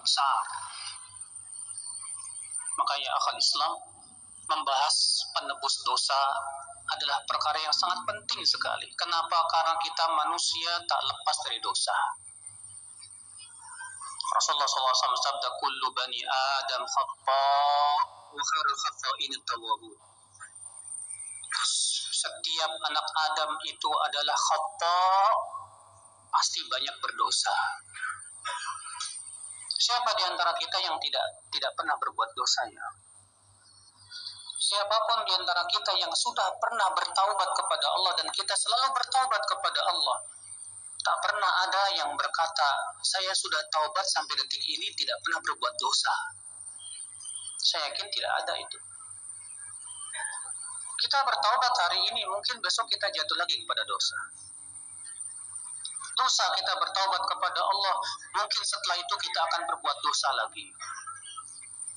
besar. Maka ya akhal Islam, membahas penebus dosa adalah perkara yang sangat penting sekali. Kenapa? Karena kita manusia tak lepas dari dosa. Rasulullah SAW bersabda, kullu bani Adam khata' wa khairul khata'in at-tawwabun. Setiap anak Adam itu adalah khata', pasti banyak berdosa. Siapa di antara kita yang tidak pernah berbuat dosa ya? Siapapun di antara kita yang sudah pernah bertaubat kepada Allah dan kita selalu bertaubat kepada Allah, tak pernah ada yang berkata, saya sudah taubat sampai detik ini tidak pernah berbuat dosa. Saya yakin tidak ada itu. Kita bertaubat hari ini, mungkin besok kita jatuh lagi kepada dosa. Dosa kita bertaubat kepada Allah, mungkin setelah itu kita akan berbuat dosa lagi.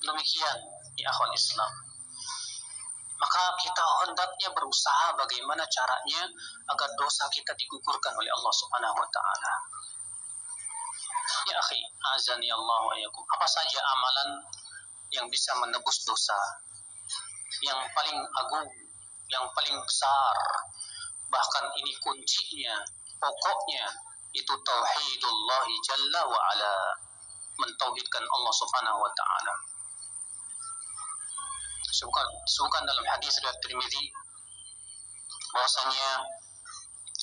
Demikian ya akhwal Islam. Maka kita hendaknya berusaha bagaimana caranya agar dosa kita digugurkan oleh Allah Subhanahu wa taala. Ya akhi, azani Allah wa iyyakum. Apa saja amalan yang bisa menebus dosa? Yang paling agung, yang paling besar, bahkan ini kuncinya, pokoknya itu tauhidullah jalla wa ala, mentauhidkan Allah Subhanahu wa taala. Sebutkan dalam hadis riwayat Tirmidzi bahwasanya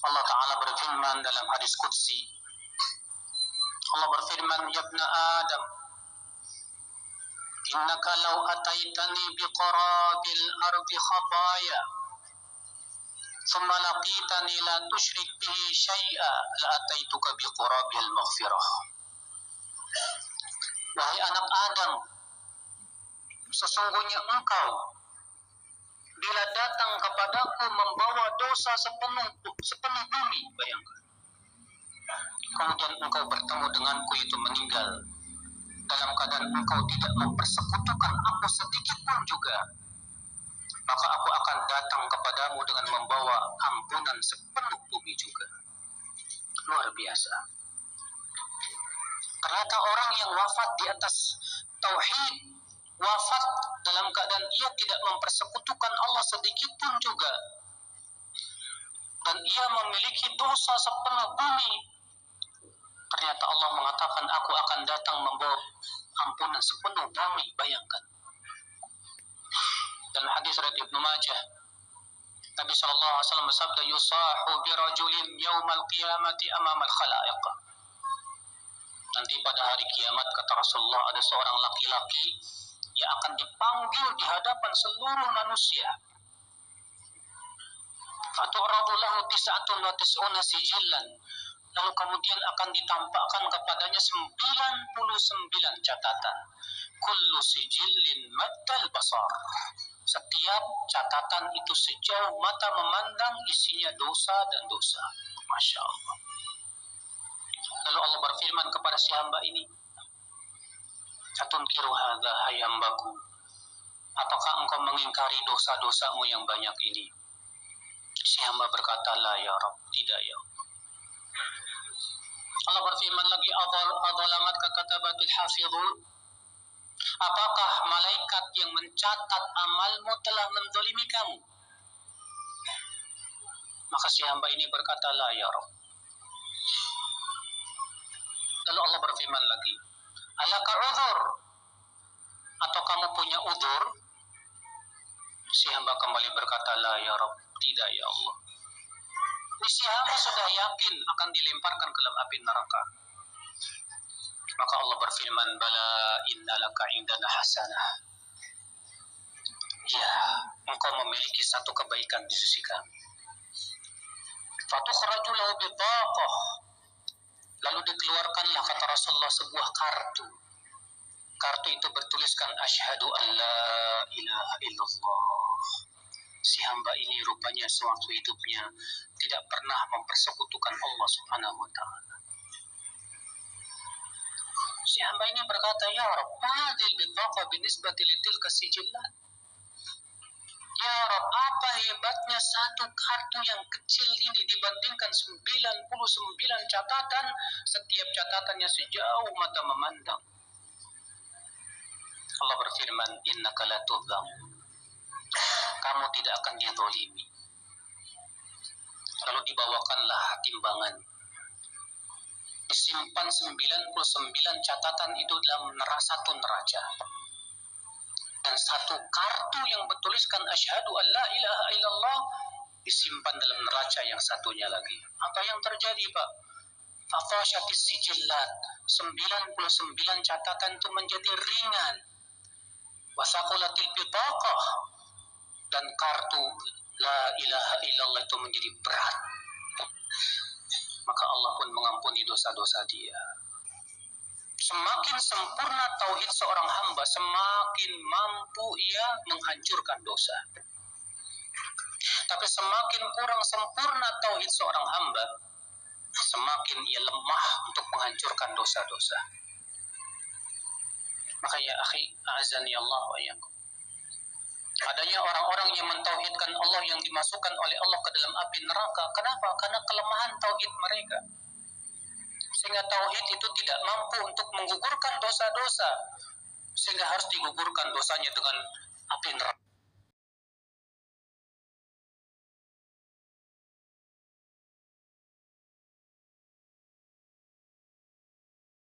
Allah taala berfirman dalam hadis qudsi, Allah berfirman, ya ibna Adam, innaka law ataitani biqarabil ardi khataya thumma laqitani la tusyrik bihi syai'a la ataituka biqarabil maghfirah. Wahai anak Adam, sesungguhnya engkau bila datang kepadaku membawa dosa sepenuh bumi, bayangkan, kemudian engkau bertemu denganku itu meninggal dalam keadaan engkau tidak mempersekutukan aku sedikit pun juga, maka aku akan datang kepadamu dengan membawa ampunan sepenuh bumi juga. Luar biasa. Ternyata orang yang wafat di atas tauhid, wafat dalam keadaan ia tidak mempersekutukan Allah sedikit pun juga, dan ia memiliki dosa sepenuh bumi, ternyata Allah mengatakan aku akan datang membawa ampunan sepenuh bumi. Bayangkan. Dan hadis riwayat Ibnu Majah, Nabi SAW bersabda, yusahu birajulin yaumal qiyamati amamal khalaiq. Nanti pada hari kiamat, kata Rasulullah, ada seorang laki-laki yang akan dipanggil di hadapan seluruh manusia. Fatu'radu lahu tis'atun wa tis'una sijillan. Lalu kemudian akan ditampakkan kepadanya 99 catatan. Kullu sijillin maddal basar. Setiap catatan itu sejauh mata memandang, isinya dosa dan dosa. Masya Allah. Lalu Allah berfirman kepada si hamba ini, atunkiru hadha hai hambaku, apakah engkau mengingkari dosa-dosamu yang banyak ini? Si hamba berkata, la ya Rabb, tidak ya Allah. Allah berfirman lagi, adzalamat katabatil hafizun, apakah malaikat yang mencatat amalmu telah menzalimi kamu? Maka si hamba ini berkata, la ya Rabb. Lalu Allah berfirman lagi, alaka uzur, atau kamu punya uzur? Si hamba kembali berkata, la ya Rabb, tidak ya Allah. Si hamba sudah yakin akan dilemparkan ke dalam api neraka. Maka Allah berfirman, bala innalaka indana hasanah. Ya, engkau memiliki satu kebaikan di sisi kami. Fatukhraju lahu bitaqah. Lalu dikeluarkanlah, kata Rasulullah, sebuah kartu. Kartu itu bertuliskan asyhadu an la ilaha illallah. Si hamba ini rupanya sewaktu hidupnya tidak pernah mempersekutukan Allah Subhanahu wa taala. Si hamba ini berkata, ya Rabb, hadhil bitaqah binisbati litilka sijillat. Ya Rabb, apa hebatnya satu kartu yang kecil ini dibandingkan 99 catatan, setiap catatannya sejauh mata memandang. Allah berfirman, innaka la tudzam. Kamu tidak akan dizalimi. Lalu dibawakanlah timbangan. Disimpan 99 catatan itu dalam satu neraca. Dan satu kartu yang bertuliskan asyhadu an la ilaha illallah disimpan dalam neraca yang satunya lagi. Apa yang terjadi, Pak? Fafashatis sijillat, 99 catatan itu menjadi ringan. Wasaqulatil bitaqah, dan kartu la ilaha illallah itu menjadi berat. Maka Allah pun mengampuni dosa-dosa dia. Semakin sempurna tauhid seorang hamba, semakin mampu ia menghancurkan dosa. Tapi semakin kurang sempurna tauhid seorang hamba, semakin ia lemah untuk menghancurkan dosa-dosa. Maka ya akhi, a'azani Allah wa iyyakum, adanya orang-orang yang mentauhidkan Allah yang dimasukkan oleh Allah ke dalam api neraka. Kenapa? Karena kelemahan tauhid mereka. Sehingga tauhid itu tidak mampu untuk menggugurkan dosa-dosa, sehingga harus digugurkan dosanya dengan api neraka.